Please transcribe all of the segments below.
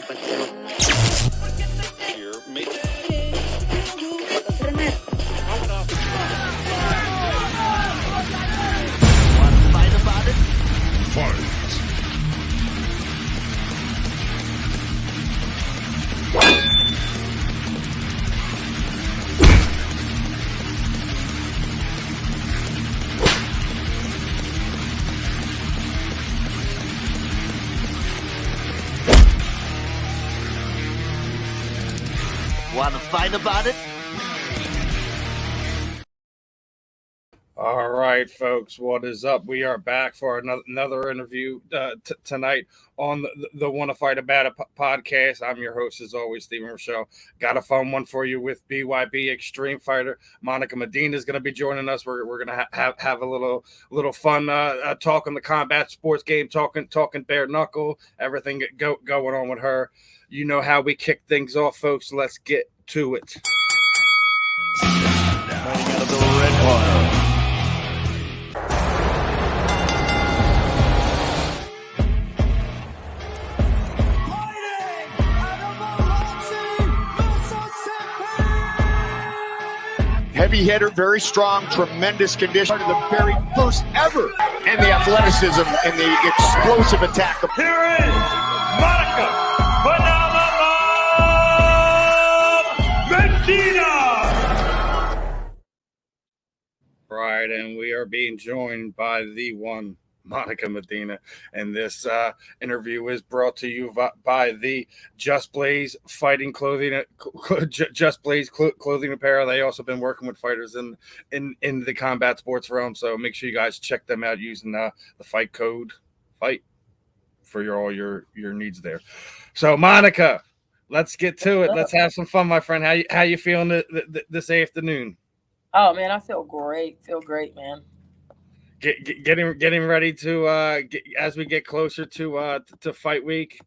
Want to fight about it? All right, folks, what is up? We are back for another interview tonight on the Wanna Fight About It podcast. I'm your host, as always, Stephen Rochelle. Got a fun one for you with BYB Extreme Fighter. Monica Medina is going to be joining us. We're going to have a little fun talking the combat sports game, talking bare knuckle, everything going on with her. You know how we kick things off, folks. Let's get to it. Fighting out of the red corner. Heavy hitter, very strong, tremendous condition. The very first ever, and the athleticism and the explosive attack. Here is Monica Medina. Right, and we are being joined by the one Monica Medina, and this interview is brought to you by the Just Blaze Fighting Clothing, Just Blaze Clothing Apparel. They also been working with fighters in the combat sports realm, so make sure you guys check them out using the fight code FIGHT for all your needs there. So, Monica, let's get to it. Let's have some fun, my friend. How you feeling this afternoon? Oh man, I feel great. Feel great, man. Getting ready to as we get closer to fight week.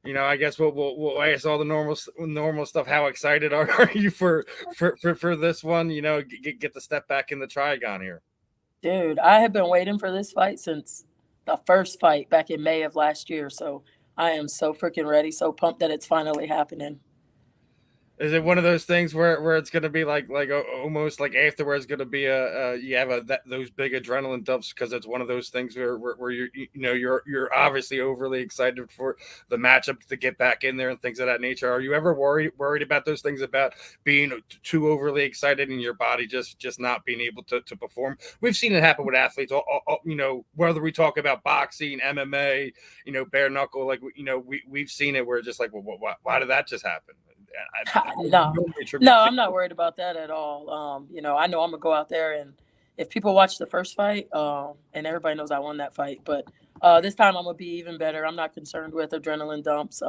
You know, I guess we'll ask all the normal stuff. How excited are you for this one? You know, get the step back in the trigon here. Dude, I have been waiting for this fight since the first fight back in May of last year. So I am so freaking ready, so pumped that it's finally happening. Is it one of those things where it's going to be like almost like afterwards going to be you have those big adrenaline dumps because it's one of those things where you're obviously overly excited for the matchup to get back in there and things of that nature. Are you ever worried about those things, about being too overly excited and your body just not being able to perform? We've seen it happen with athletes. You know, whether we talk about boxing, MMA, you know, bare knuckle, like we've seen it where it's just like, well, why did that just happen? No, I'm not worried about that at all. You know, I know I'm gonna go out there, and if people watch the first fight, and everybody knows I won that fight, but this time I'm gonna be even better. I'm not concerned with adrenaline dumps.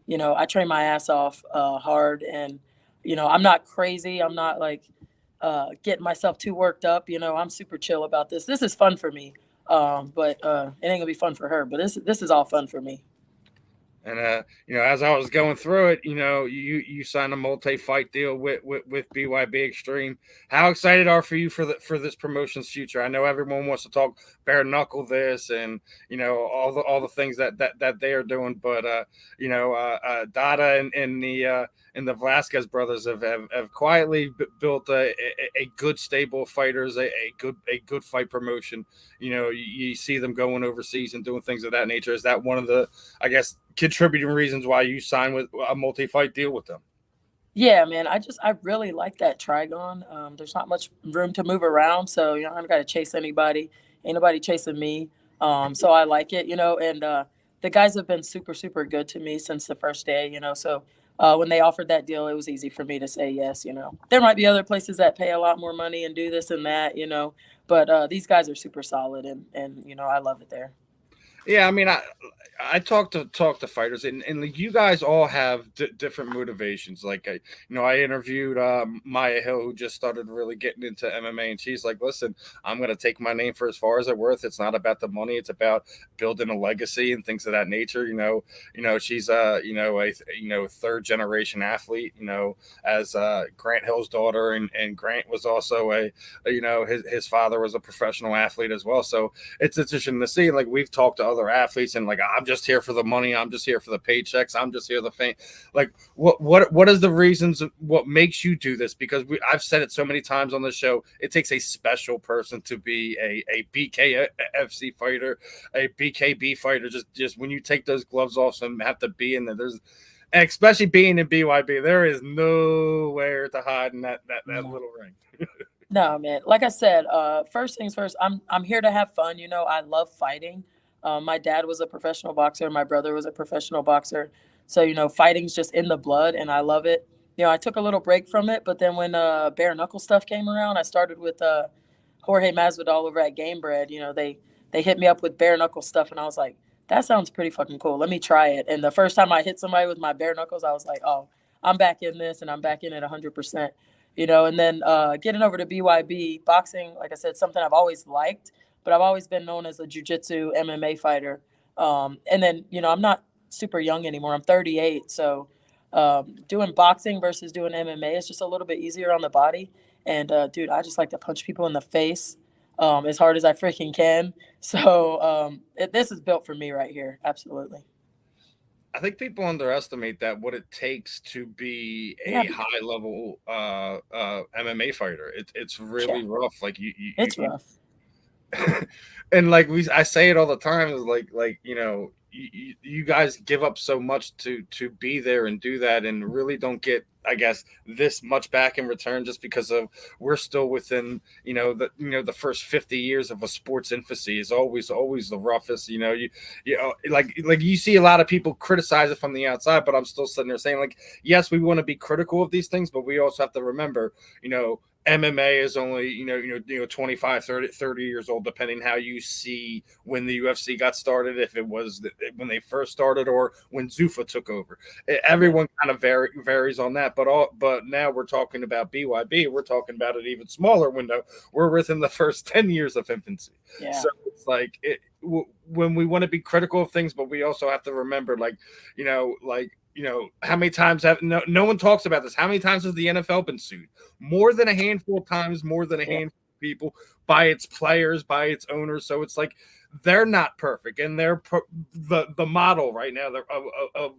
You know, I train my ass off hard, and you know, I'm not crazy. I'm not like getting myself too worked up. You know, I'm super chill about this. This is fun for me, but it ain't gonna be fun for her. But this is all fun for me. And you know, as I was going through it, you know, you signed a multi-fight deal with BYB Extreme. How excited are you for this promotion's future? I know everyone wants to talk bare knuckle this, and you know all the things that they are doing, but you know, Dada and the Velasquez brothers have quietly built a good stable of fighters, a good fight promotion. You know, you see them going overseas and doing things of that nature. Is that one of the, I guess, contributing reasons why you signed with a multi-fight deal with them? Yeah, man, I really like that trigon. There's not much room to move around, so you know, I don't got to chase anybody. Ain't nobody chasing me. So I like it, you know, and the guys have been super, super good to me since the first day, you know, so when they offered that deal, it was easy for me to say yes, you know. There might be other places that pay a lot more money and do this and that, you know, but these guys are super solid, and you know, I love it there. Yeah, I mean, I talk to fighters, and you guys all have different motivations. Like, you know, I interviewed Maya Hill, who just started really getting into MMA, and she's like, "Listen, I'm going to take my name for as far as it's worth. It's not about the money; it's about building a legacy and things of that nature." You know, she's a third generation athlete. You know, as Grant Hill's daughter, and Grant was also his father was a professional athlete as well. So it's interesting to see. Like, we've talked to other athletes, and like, I'm just here for the money, I'm just here for the paychecks, I'm just here for the fame. Like, what is the reasons? What makes you do this? Because I've said it so many times on the show. It takes a special person to be a BKFC fighter, a BKB fighter. Just when you take those gloves off and have to be in there, and especially being in BYB, there is nowhere to hide in that little ring. No, man. Like I said, first things first, I'm here to have fun. You know, I love fighting. My dad was a professional boxer. My brother was a professional boxer. So, you know, fighting's just in the blood, and I love it. You know, I took a little break from it, but then when bare knuckle stuff came around, I started with Jorge Masvidal over at Game Bread. You know, they hit me up with bare knuckle stuff, and I was like, that sounds pretty fucking cool. Let me try it. And the first time I hit somebody with my bare knuckles, I was like, oh, I'm back in this, and I'm back in it 100%. You know, and then getting over to BYB, boxing, like I said, something I've always liked, but I've always been known as a jiu-jitsu MMA fighter. And then, you know, I'm not super young anymore. I'm 38. So doing boxing versus doing MMA is just a little bit easier on the body. And, dude, I just like to punch people in the face as hard as I freaking can. So this is built for me right here. Absolutely. I think people underestimate that what it takes to be a high level MMA fighter. It's really rough. Like it's rough. And like I say it all the time is like, you know, you guys give up so much to be there and do that, and really don't get, I guess, this much back in return, just because of we're still within, the first 50 years of a sport's infancy is always the roughest. You know, like you see a lot of people criticize it from the outside, but I'm still sitting there saying, like, yes, we want to be critical of these things, but we also have to remember, MMA is only, 25, 30 years old, depending how you see when the UFC got started, if it was when they first started or when Zuffa took over. Everyone kind of varies on that. But now we're talking about BYB. We're talking about an even smaller window. We're within the first 10 years of infancy. Yeah. So it's like when we want to be critical of things, but we also have to remember, how many times no one talks about this. How many times has the NFL been sued? More than a handful of times, more than a handful of people, by its players, by its owners. So it's like they're not perfect, and they're the model right now of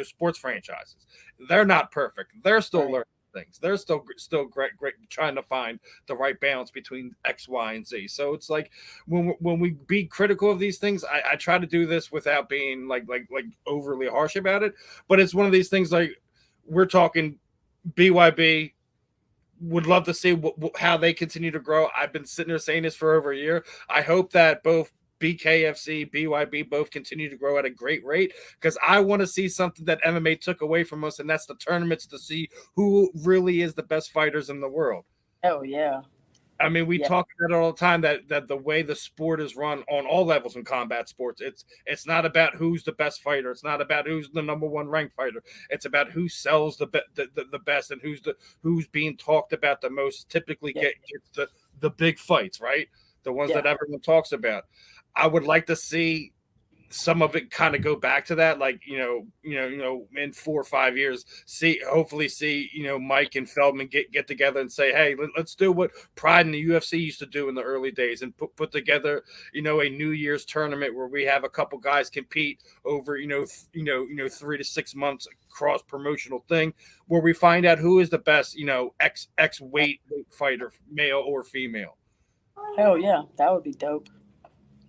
sports franchises. They're not perfect. They're still learning things. They're still great trying to find the right balance between X, Y, and Z. So it's like when we be critical of these things, I try to do this without being like overly harsh about it. But it's one of these things, like, we're talking BYB. Would love to see how they continue to grow. I've been sitting there saying this for over a year. I hope that both BKFC, BYB both continue to grow at a great rate, because I want to see something that MMA took away from us, and that's the tournaments, to see who really is the best fighters in the world. Oh, yeah. I mean, we talk about it all the time, that the way the sport is run on all levels in combat sports, it's not about who's the best fighter. It's not about who's the number one ranked fighter. It's about who sells the best, and who's being talked about the most. Typically gets the big fights, right? The ones that everyone talks about. I would like to see some of it kind of go back to that, like, in 4 or 5 years, hopefully see Mike and Feldman get together and say, hey, let's do what Pride and the UFC used to do in the early days, and put together a New Year's tournament where we have a couple guys compete over 3 to 6 months cross promotional thing, where we find out who is the best X weight fighter, male or female. Hell yeah, that would be dope.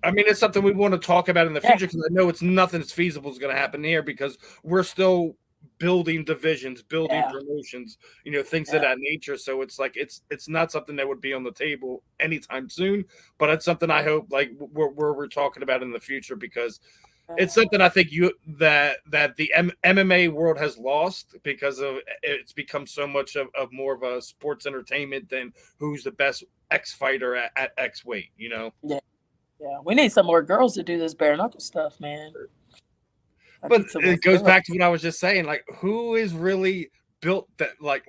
I mean, it's something we want to talk about in the future, because I know it's nothing as feasible is going to happen here, because we're still building divisions, building promotions, things of that nature. So it's like it's not something that would be on the table anytime soon, but it's something I hope we're talking about in the future, because it's something I think that the MMA world has lost, because of it's become so much of more of a sports entertainment than who's the best X fighter at X weight, Yeah, we need some more girls to do this bare knuckle stuff, man. But it goes back to what I was just saying. Like, who is really built that like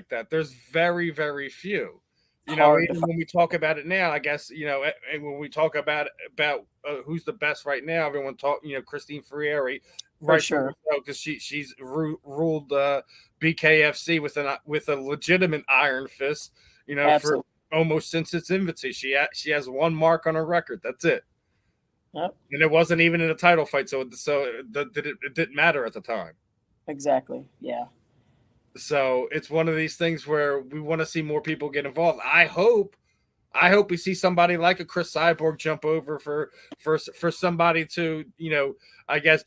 that? There's very, very few. Even when we talk about it now, I guess and when we talk about who's the best right now, everyone talk. Christine Ferrieri, right? Sure, because she's ruled BKFC with a legitimate iron fist. Absolutely. For almost since its infancy. She has one mark on her record. That's it. Yep. And it wasn't even in a title fight, so it didn't matter at the time. Exactly. Yeah. So it's one of these things where we want to see more people get involved. I hope we see somebody like a Chris Cyborg jump over for somebody to, I guess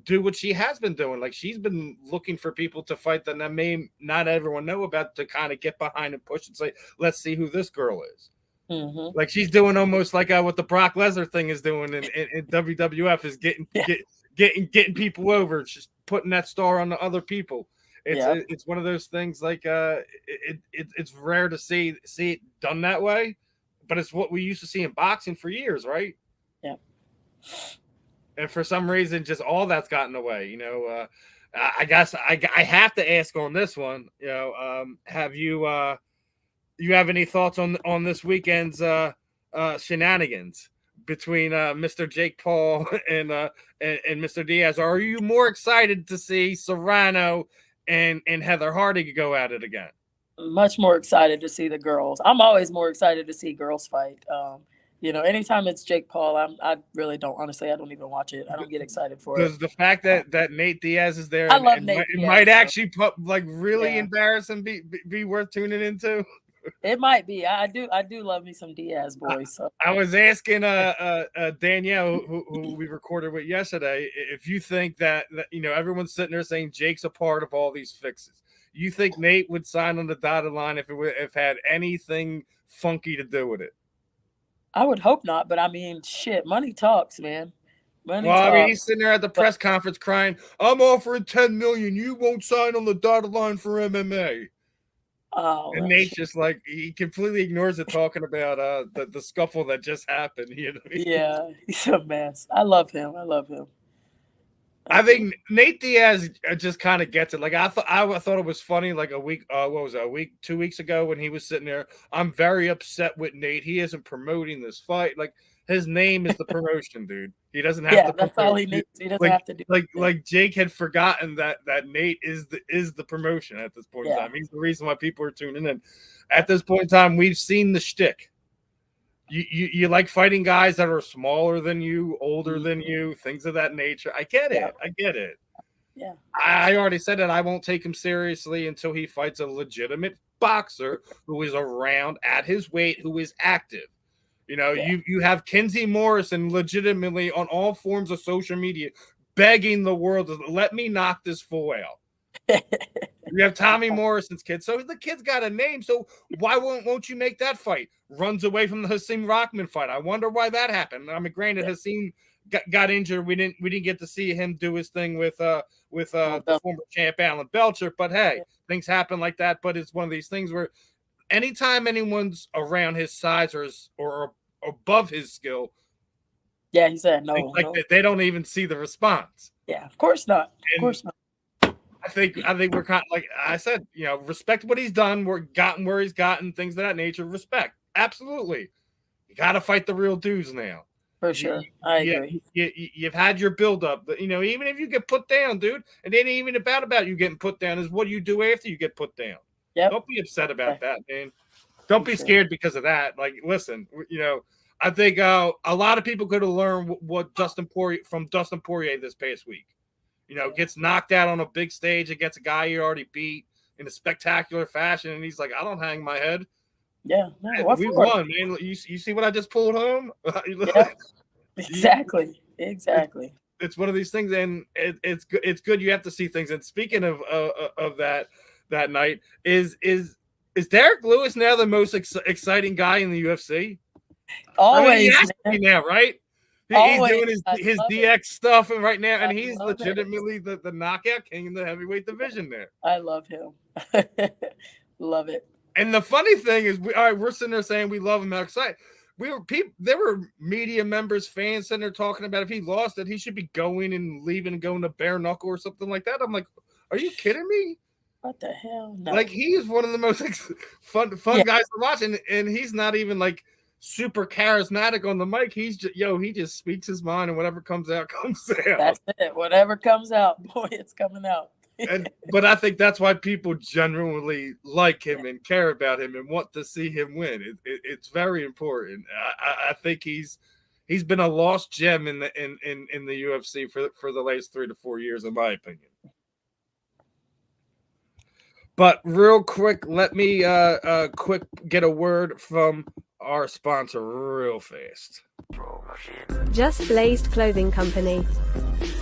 do what she has been doing. Like, she's been looking for people to fight that may not everyone know about, to kind of get behind and push and say, let's see who this girl is. Mm-hmm. Like, she's doing almost like what the Brock Lesnar thing is doing in WWF, is getting people over, just putting that star on the other people. It's one of those things, like, it's rare to see it done that way. But it's what we used to see in boxing for years, right? Yeah. And for some reason, just all that's gotten away. I guess I have to ask on this one. Have you have any thoughts on this weekend's shenanigans between Mr. Jake Paul and Mr. Diaz? Or are you more excited to see Serrano and Heather Hardy go at it again? Much more excited to see the girls. I'm always more excited to see girls fight. Anytime it's Jake Paul, I really don't. Honestly, I don't even watch it. I don't get excited for it. Because the fact that Nate Diaz is there, I love Nate Diaz, might actually really embarrass and be worth tuning into. It might be. I do love me some Diaz boys. So. I was asking Danielle, who we recorded with yesterday, if you think that everyone's sitting there saying Jake's a part of all these fixes. You think Nate would sign on the dotted line if it had anything funky to do with it? I would hope not, but I mean, shit, money talks, man. Money talks. I mean, he's sitting there at the press conference crying, "I'm offering $10 million. You won't sign on the dotted line for MMA." Oh, and Nate's just like, he completely ignores it, talking about the scuffle that just happened. Yeah, he's a mess. I love him. I think Nate Diaz just kind of gets it. Like, I thought it was funny, like a week, 2 weeks ago, when he was sitting there. I'm very upset with Nate. He isn't promoting this fight. Like, his name is the promotion, dude. He doesn't have to. That's all he needs. He doesn't have to do. Like Jake had forgotten that Nate is the promotion at this point in time. He's the reason why people are tuning in. At this point in time, we've seen the shtick. You like fighting guys that are smaller than you, older than you, things of that nature. I get it. Yeah. I already said that I won't take him seriously until he fights a legitimate boxer who is around at his weight, who is active. You have Kinsey Morrison legitimately on all forms of social media begging the world to let me knock this fool out. You have Tommy Morrison's kid. So the kid's got a name. So why won't you make that fight? Runs away from the Hasim Rockman fight. I wonder why that happened. I mean, granted, Hasim got injured. We didn't get to see him do his thing with the former champ Alan Belcher. But hey, things happen like that. But it's one of these things where anytime anyone's around his size or above his skill, he said no. They don't even see the response. Yeah, of course not. Of course not. I think we're kind of, like I said, respect what he's done. We're gotten where he's gotten, things of that nature. Respect, absolutely. You got to fight the real dudes now. For sure, I agree. You've had your build up. Even if you get put down, dude, it ain't even about you getting put down. Is what do you do after you get put down? Yeah. Don't be upset about that, man. Don't be scared because of that. Like, listen, I think a lot of people could have learned what Dustin Poirier this past week. Gets knocked out on a big stage against a guy he already beat in a spectacular fashion, and he's like, "I don't hang my head." Yeah, no, we won, man. You see what I just pulled home? Yeah, exactly. It's one of these things, and it's good. You have to see things. And speaking of that night, is Derek Lewis now the most exciting guy in the UFC? Always, now, right? He's doing his DX stuff right now, and he's legitimately the knockout king in the heavyweight division there. I love him. Love it. And the funny thing is, we're sitting there saying we love him. How excited there were media members, fans sitting there talking about if he lost it, he should be going and leaving and going to bare knuckle or something like that. I'm like, are you kidding me? What the hell? No. Like, he is one of the most fun guys to watch, and he's not even like super charismatic on the mic. He's just, he just speaks his mind, and whatever comes out comes out. That's it. Whatever comes out, boy, it's coming out. But I think that's why people genuinely like him and care about him and want to see him win. It's very important. I think he's He's been a lost gem in the UFC for the last 3 to 4 years, in my opinion. But real quick, let me quick get a word from our sponsor real fast. Just Blazed Clothing Company.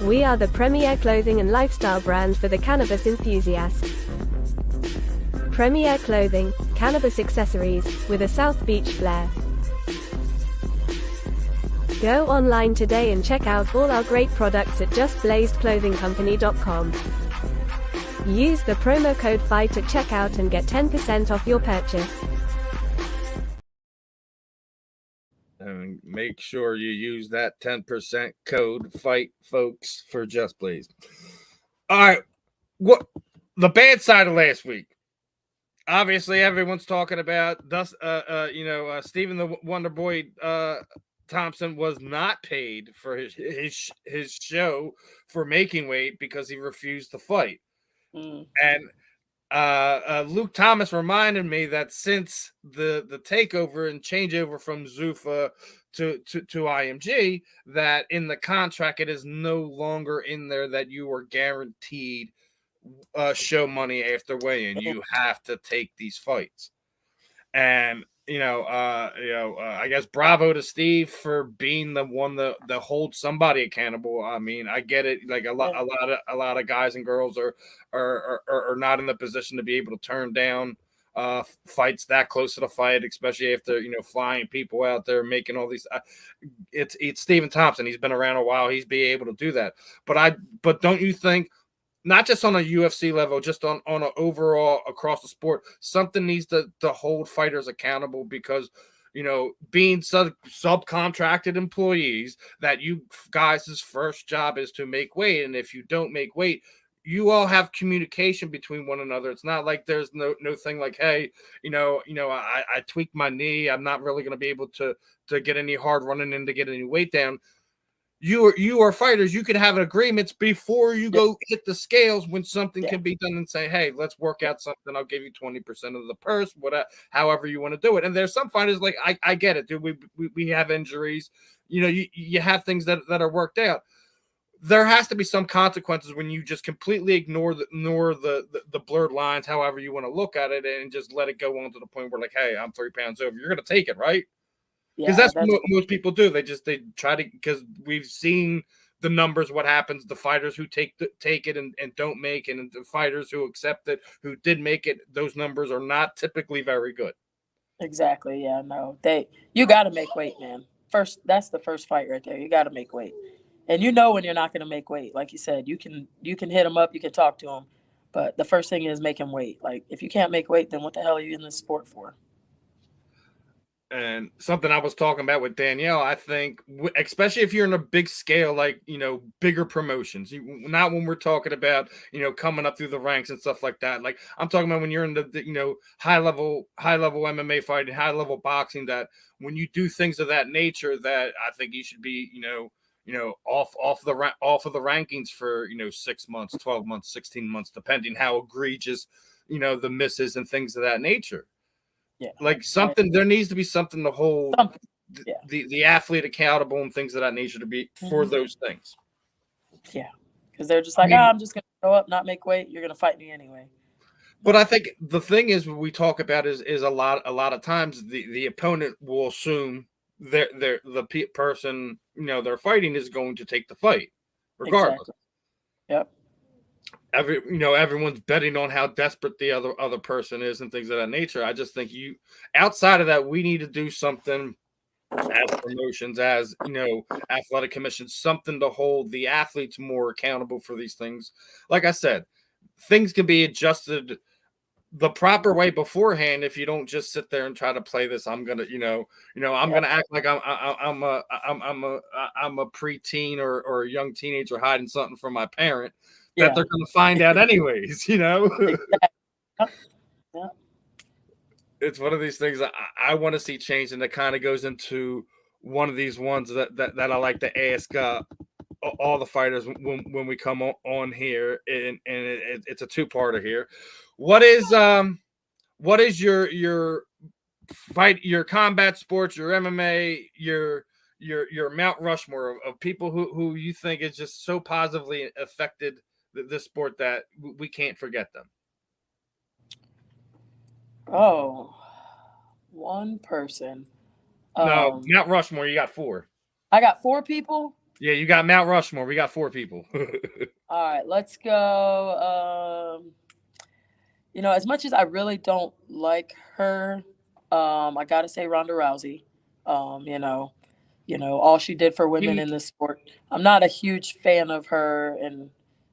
We are the premier clothing and lifestyle brand for the cannabis enthusiast. Premier clothing, cannabis accessories, with a South Beach flair. Go online today and check out all our great products at justblazedclothingcompany.com. Use the promo code FIGHT at checkout and get 10% off your purchase. And make sure you use that 10% code FIGHT, folks, for Just Blazed. All right, what the bad side of last week? Obviously, everyone's talking about Stephen the Wonder Boy Thompson was not paid for his show for making weight because he refused to fight. And Luke Thomas reminded me that since the takeover and changeover from Zuffa to IMG, that in the contract it is no longer in there that you are guaranteed show money after weigh-in. You have to take these fights, and I guess bravo to Steve for being the one that holds somebody accountable. I mean, I get it. Like a lot of guys and girls are not in the position to be able to turn down fights that close to the fight, especially after flying people out there making all these. It's Stephen Thompson. He's been around a while. He's be able to do that. But don't you think? Not just on a UFC level, just on an overall across the sport, something needs to hold fighters accountable because, being subcontracted employees, that you guys' first job is to make weight. And if you don't make weight, you all have communication between one another. It's not like there's no thing like, hey, I tweaked my knee. I'm not really going to be able to get any hard running in to get any weight down. You are fighters. You can have agreements before you go hit the scales when something can be done and say, hey, let's work out something. I'll give you 20% of the purse, whatever, however you want to do it. And there's some fighters like, I get it, dude. We have injuries. You have things that are worked out. There has to be some consequences when you just completely ignore the blurred lines, however you want to look at it, and just let it go on to the point where, like, hey, I'm 3 pounds over. You're going to take it, right? Because that's what most people do. They try to, because we've seen the numbers, what happens, the fighters who take it and don't make it, and the fighters who accept it, who did make it, those numbers are not typically very good. Exactly. Yeah, no. You got to make weight, man. First, that's the first fight right there. You got to make weight. And when you're not going to make weight. Like you said, you can hit him up, you can talk to him, but the first thing is make him weight. Like, if you can't make weight, then what the hell are you in this sport for? And something I was talking about with Danielle, I think, especially if you're in a big scale, like, bigger promotions, not when we're talking about, coming up through the ranks and stuff like that. Like, I'm talking about when you're in the high level MMA fighting, high level boxing, that when you do things of that nature, that I think you should be, off of the rankings for, 6 months, 12 months, 16 months, depending how egregious, the misses and things of that nature. Yeah, like something. There needs to be something to hold the athlete accountable and things of that nature to be for those things. Yeah, because they're just like, I'm just going to show up, not make weight. You're going to fight me anyway. But I think the thing is, what we talk about is a lot of times the opponent will assume the person they're fighting is going to take the fight, regardless. Exactly. Yep. Everyone's betting on how desperate the other person is and things of that nature. I just think outside of that, we need to do something as promotions, as athletic commissions, something to hold the athletes more accountable for these things. Like I said, things can be adjusted the proper way beforehand if you don't just sit there and try to play this. I'm gonna, I'm gonna act like I'm a preteen or a young teenager hiding something from my parent. That they're going to find out anyways, Exactly. Yeah. It's one of these things that I want to see change, and it kind of goes into one of these ones that I like to ask all the fighters when we come on here, and it's a two-parter here. What is your fight, your combat sports, your MMA, your your Mount Rushmore of people who you think is just so positively affected this sport that we can't forget them? Oh, one person. No, Mount Rushmore. You got 4. I got 4 people. Yeah, you got Mount Rushmore. We got 4 people. All right, let's go. As much as I really don't like her, I gotta say Ronda Rousey. All she did for women in this sport. I'm not a huge fan of her, and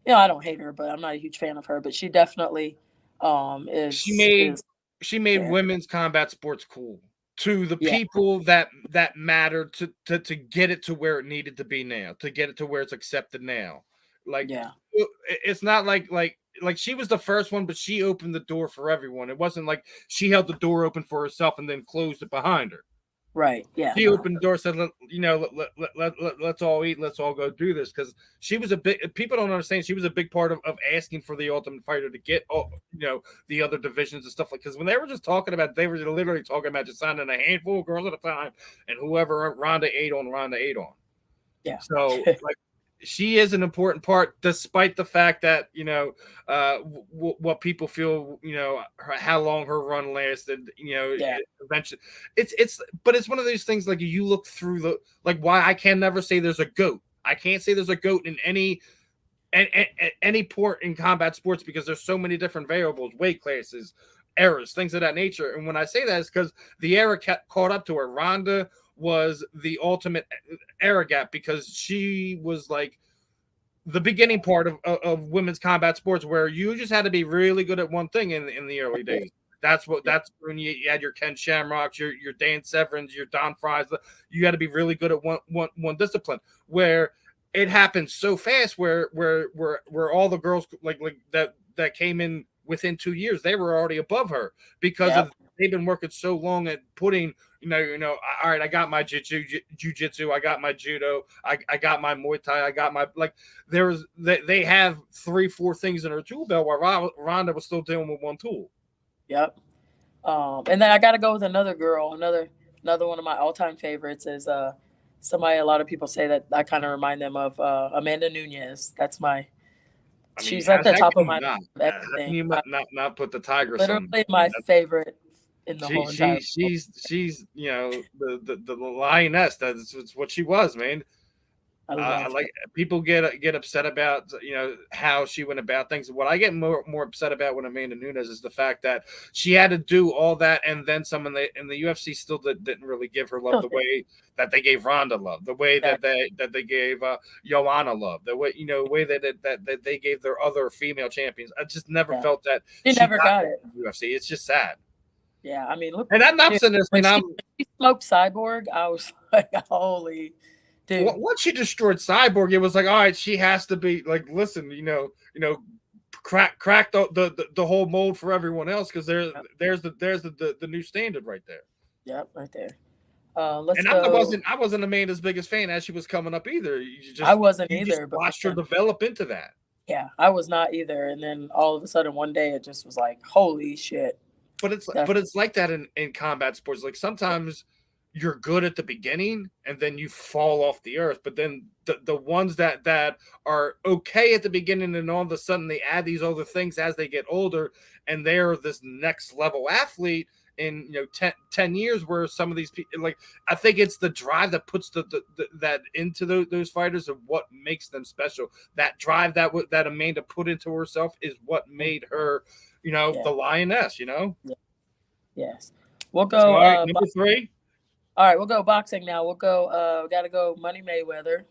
I don't hate her, but I'm not a huge fan of her. But she definitely is. She made women's combat sports cool to the people that mattered to get it to where it needed to be now, to get it to where it's accepted now. Like, it's not like she was the first one, but she opened the door for everyone. It wasn't like she held the door open for herself and then closed it behind her. Right. Yeah. She opened the door, said, let's all eat, let's all go do this. Because she was people don't understand, she was a big part of asking for the Ultimate Fighter to get, the other divisions and stuff like, because when they were just talking about, they were literally talking about just signing a handful of girls at a time, and whoever Ronda ate on. Yeah. So, she is an important part, despite the fact that what people feel, how long her run lasted. Eventually, but it's one of those things. Like, you look through why I can never say there's a GOAT. I can't say there's a GOAT in any port in combat sports, because there's so many different variables, weight classes, eras, things of that nature. And when I say that, it's because the era caught up to her. Ronda was the ultimate era gap, because she was like the beginning part of women's combat sports, where you just had to be really good at one thing in the early days. That's when you had your Ken Shamrocks, your Dan Severns, your Don Fries. You had to be really good at one discipline, where it happened so fast where all the girls like that came in within 2 years, they were already above her, because they've been working so long at putting, all right, I got my jiu-jitsu, I got my judo, I got my Muay Thai, I got my, they have 3-4 things in her tool belt, while Ronda was still dealing with one tool. Yep. And then I got to go with another girl, another one of my all-time favorites is somebody a lot of people say that I kind of remind them of, Amanda Nunes. That's she's at the top of my everything. How can you not put the Tigress literally on? my favorite in the whole entire she's the lioness. That's what she was, man. I like people get upset about how she went about things. What I get more upset about with Amanda Nunes is the fact that she had to do all that, and then some in the UFC still didn't really give her love the way that they gave Ronda love, the way that they gave Joanna love, the way way that they gave their other female champions. I just never felt that she never got it in the UFC. It's just sad. Yeah, I mean, look, and I'm not saying this. When she smoked Cyborg, I was like, holy. Dude. Once she destroyed Cyborg, it was like, all right, she has to be like, listen, crack the whole mold for everyone else, because there's the new standard right there. Yep, right there. I wasn't Amanda's biggest fan as she was coming up either. I wasn't either, but watched her develop into that. Yeah, I was not either. And then all of a sudden one day it just was like, holy shit. But it's like that in combat sports. Like, sometimes you're good at the beginning and then you fall off the earth, but then the ones that are okay at the beginning, and all of a sudden they add these other things as they get older, and they're this next level athlete in 10 years, where some of these people, like, I think it's the drive that puts that into those fighters, of what makes them special. That drive that Amanda put into herself is what made her the lioness. Yes, we'll go number 3. All right, we'll go boxing now. We'll go. We got to go Money Mayweather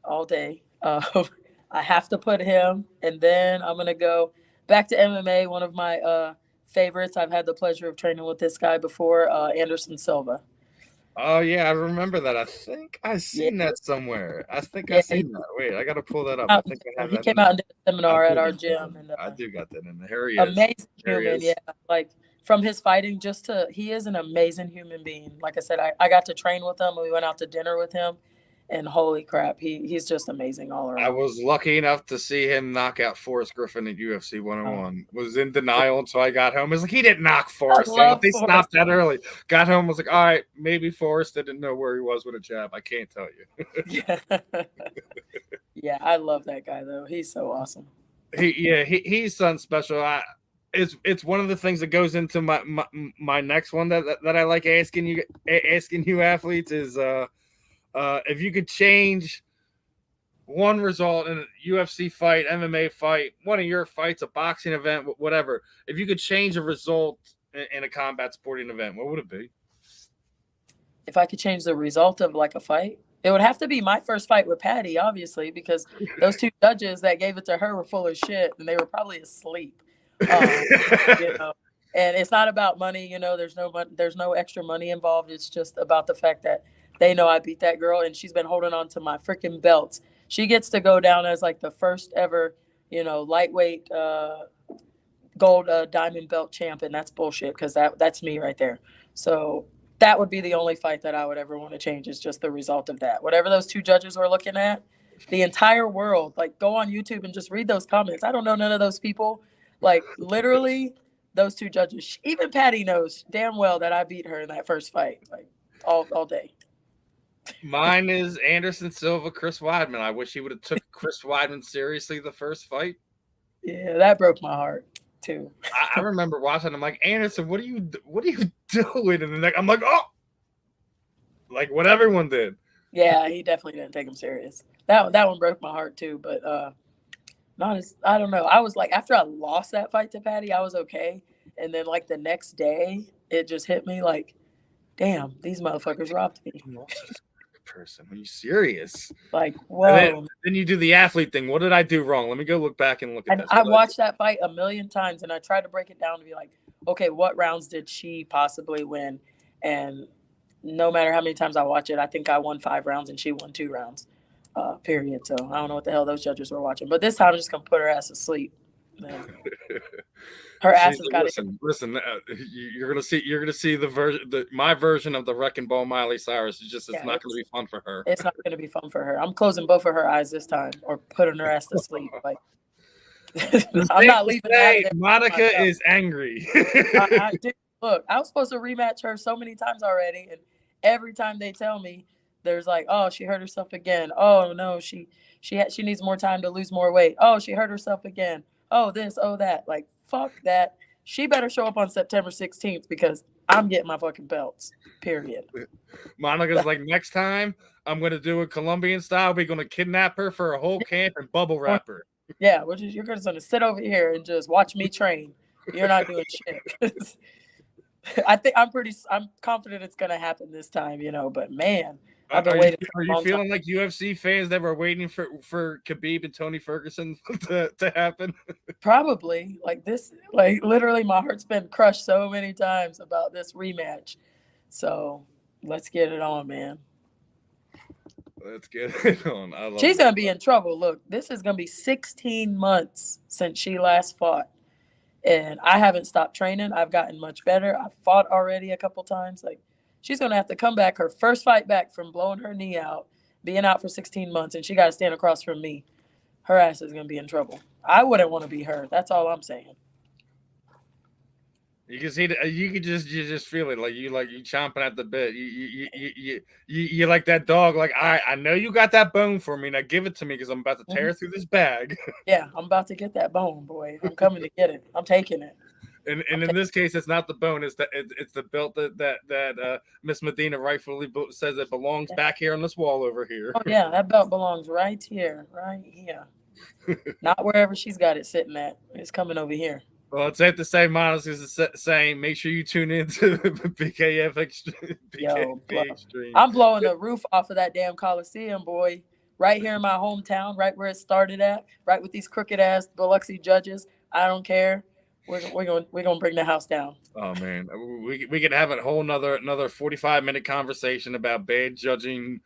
all day. I have to put him, and then I'm gonna go back to MMA. One of my favorites. I've had the pleasure of training with this guy before, Anderson Silva. Oh yeah, I remember that. I think I've seen that somewhere. I've seen that. Wait, I gotta pull that up. I think I have he that. He came out and did a seminar at our gym, and I do got that in there. Here he is. Amazing human, yeah. Like, from his fighting, he is an amazing human being. Like I said, I got to train with him, and we went out to dinner with him, And holy crap, he's just amazing all around. I was lucky enough to see him knock out Forrest Griffin at UFC 101. Was in denial until I got home. It was like, he didn't knock Forrest out. They stopped that early. Got home, was like, all right, maybe Forrest didn't know where he was with a jab. I can't tell you. Yeah. Yeah, I love that guy though. He's so awesome. He's something special. It's one of the things that goes into my next one that I like asking you athletes is if you could change one result in a UFC fight, MMA fight, one of your fights, a boxing event, whatever, if you could change a result in a combat sporting event, what would it be? If I could change the result of like a fight, it would have to be my first fight with Patty, obviously, because those two judges that gave it to her were full of shit and they were probably asleep. You know, and it's not about money. You know, there's no extra money involved. It's just about the fact that they know I beat that girl and she's been holding on to my freaking belts. She gets to go down as like the first ever, you know, lightweight gold diamond belt champ, and that's bullshit because that's me right there. So that would be the only fight that I would ever want to change, is just the result of that. Whatever those two judges were looking at, the entire world, like go on YouTube and just read those comments. I don't know none of those people. Like literally those two judges, even Patty knows damn well that I beat her in that first fight, like all day. Mine is Anderson Silva, Chris Weidman. I wish he would have took Chris Weidman seriously the first fight. Yeah, that broke my heart too. I remember watching. I'm like, Anderson, what are you doing? And then I'm like, oh, like what everyone did. Yeah, he definitely didn't take him serious. That one broke my heart too. But not as, I don't know. I was like, after I lost that fight to Patty, I was okay. And then like the next day, it just hit me like, damn, these motherfuckers robbed me. Person, are you serious? Like, whoa. Then you do the athlete thing. What did I do wrong? Let me go look back and look at and this. I watched that fight a million times and I tried to break it down to be like, okay, what rounds did she possibly win? And no matter how many times I watch it, I think I won 5 rounds and she won 2 rounds, period. So I don't know what the hell those judges were watching. But this time I'm just going to put her ass to sleep. Her ass has got it. Listen, you're gonna see my version of the Wrecking Ball Miley Cyrus. It's not gonna be fun for her. It's not gonna be fun for her. I'm closing both of her eyes this time, or putting her ass to sleep. Like I'm not leaving. Monica is angry. Look, I was supposed to rematch her so many times already, and every time they tell me, there's like, oh, she hurt herself again. Oh no, she needs more time to lose more weight. Oh, she hurt herself again. Oh, this, oh, that. Like, fuck that. She better show up on September 16th because I'm getting my fucking belts, period. Monica's like, next time I'm going to do it Colombian style. We're going to kidnap her for a whole camp and bubble wrap her. Yeah, you're just going to sit over here and just watch me train. You're not doing shit. I'm confident it's going to happen this time, you know, but man. I've been waiting. Are you feeling like UFC fans that were waiting for Khabib and Tony Ferguson to happen? Probably. Like this, like literally my heart's been crushed so many times about this rematch. So let's get it on, man. Let's get it on. She's going to be in trouble. Look, this is going to be 16 months since she last fought. And I haven't stopped training. I've gotten much better. I've fought already a couple times. Like, she's going to have to come back, her first fight back from blowing her knee out, being out for 16 months, and she got to stand across from me. Her ass is going to be in trouble. I wouldn't want to be her. That's all I'm saying. You can see you just feel it, like you chomping at the bit. You like that dog. Like I know you got that bone for me. Now give it to me because I'm about to tear through this bag. Yeah, I'm about to get that bone, boy. I'm coming to get it. I'm taking it. And in this case, it's not the bone; it's the belt that Miss Medina rightfully says it belongs back here on this wall over here. Oh yeah, that belt belongs right here, not wherever she's got it sitting at. It's coming over here. Well, it's safe to say, Monica's saying, make sure you tune in to BKF Extreme. Extreme. I'm blowing the roof off of that damn Coliseum, boy. Right here in my hometown, right where it started at, right with these crooked ass Biloxi judges. I don't care. We're gonna bring the house down. Oh man, we could have a whole another 45-minute conversation about bad judging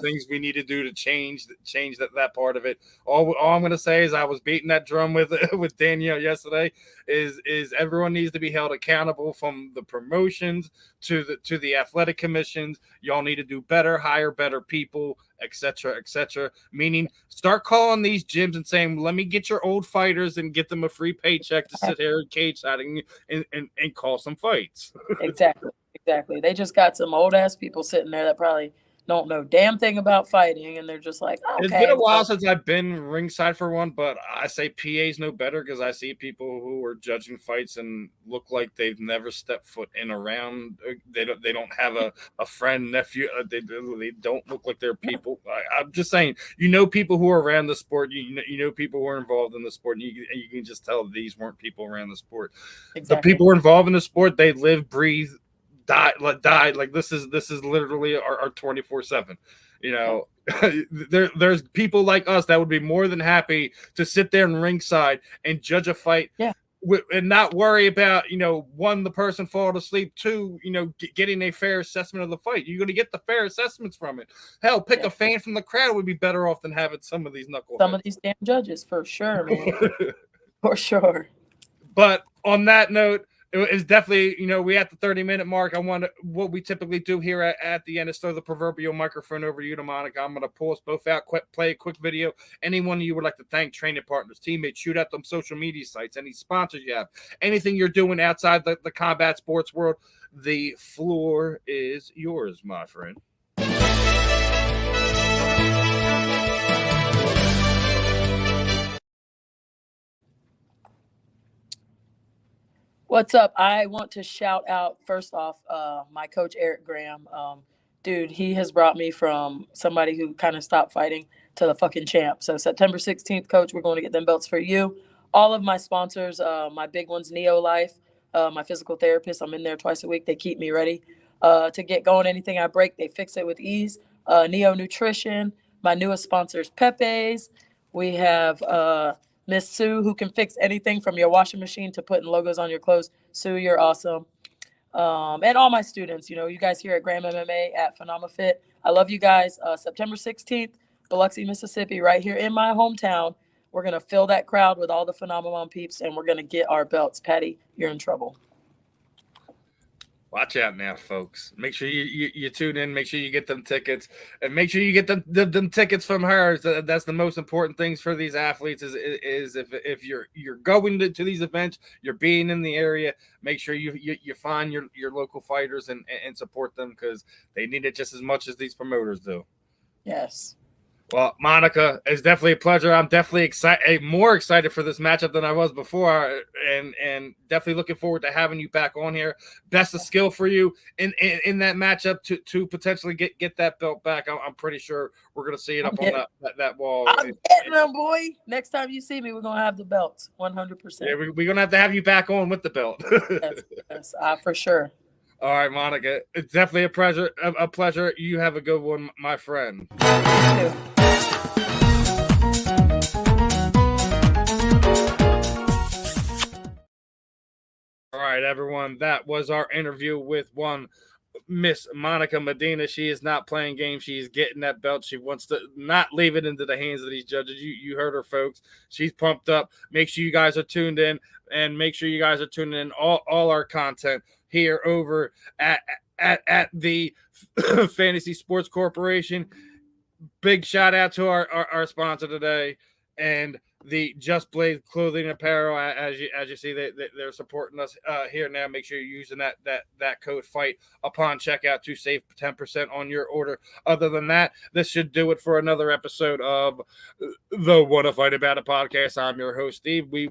things we need to do to change that part of it. All I'm going to say is I was beating that drum with Danielle yesterday. Is everyone needs to be held accountable, from the promotions to the athletic commissions. Y'all need to do better, hire better people, etc., etc. Meaning, start calling these gyms and saying, "Let me get your old fighters and get them a free paycheck to sit here cage siding and call some fights." Exactly. They just got some old ass people sitting there that probably don't know damn thing about fighting, and they're just like, okay. It's been a while since I've been ringside for one, but I say PA's no better, because I see people who are judging fights and look like they've never stepped foot in around. They don't have a friend, nephew. They don't look like they're people. I'm just saying, people who are around the sport. You know people who are involved in the sport, and you can just tell these weren't people around the sport. Exactly. The people who are involved in the sport, they live, breathe, die. Like this is literally our 24/7. There's people like us that would be more than happy to sit there in ringside and judge a fight, and not worry about, one, the person falling asleep, two, getting a fair assessment of the fight. You're going to get the fair assessments from it. Hell, pick a fan from the crowd would be better off than having some of these knuckleheads. Some of these damn judges, for sure, man. For sure. But on that note, it's definitely, we at the 30-minute mark. What we typically do here at the end is throw the proverbial microphone over to you, to Monica. I'm going to pull us both out, play a quick video. Anyone you would like to thank, training partners, teammates, shoot out them social media sites, any sponsors you have, anything you're doing outside the combat sports world, the floor is yours, my friend. What's up? I want to shout out, first off, my coach, Eric Graham. Dude, he has brought me from somebody who kind of stopped fighting to the fucking champ. So September 16th, coach, we're going to get them belts for you. All of my sponsors, my big ones, Neo Life, my physical therapist, I'm in there twice a week. They keep me ready to get going. Anything I break, they fix it with ease. Neo Nutrition, my newest sponsors, Pepe's. We have Miss Sue, who can fix anything from your washing machine to putting logos on your clothes. Sue, you're awesome. And all my students, you guys here at Graham MMA, at PhenomeFit. I love you guys. September 16th, Biloxi, Mississippi, right here in my hometown. We're going to fill that crowd with all the Phenomenon peeps, and we're going to get our belts. Patty, you're in trouble. Watch out now, folks. Make sure you tune in. Make sure you get them tickets, and make sure you get them tickets from her. That's the most important things for these athletes. Is if you're going to these events, you're being in the area. Make sure you find your local fighters and support them, because they need it just as much as these promoters do. Yes. Well, Monica, it's definitely a pleasure. I'm definitely more excited for this matchup than I was before, and definitely looking forward to having you back on here. Best of skill for you in that matchup to potentially get that belt back. I'm pretty sure we're going to see it up on that wall. I'm getting them, boy. Next time you see me, we're going to have the belts, 100%. Yeah, we're going to have you back on with the belt. yes, for sure. All right, Monica, it's definitely a pleasure. You have a good one, my friend. You too. All right, everyone, that was our interview with one Miss Monica Medina. She is not playing games. She's getting that belt. She wants to not leave it into the hands of these judges. You heard her, folks. She's pumped up. Make sure you guys are tuned in, and make sure you guys are tuning in all our content here over at the Fantasy Sports Corporation. Big shout out to our sponsor today, and the Just Blaze Clothing and Apparel. As you see, they're supporting us here now. Make sure you're using that code FIGHT upon checkout to save 10% on your order. Other than that, this should do it for another episode of the Wanna Fight About It podcast. I'm your host, Steve. We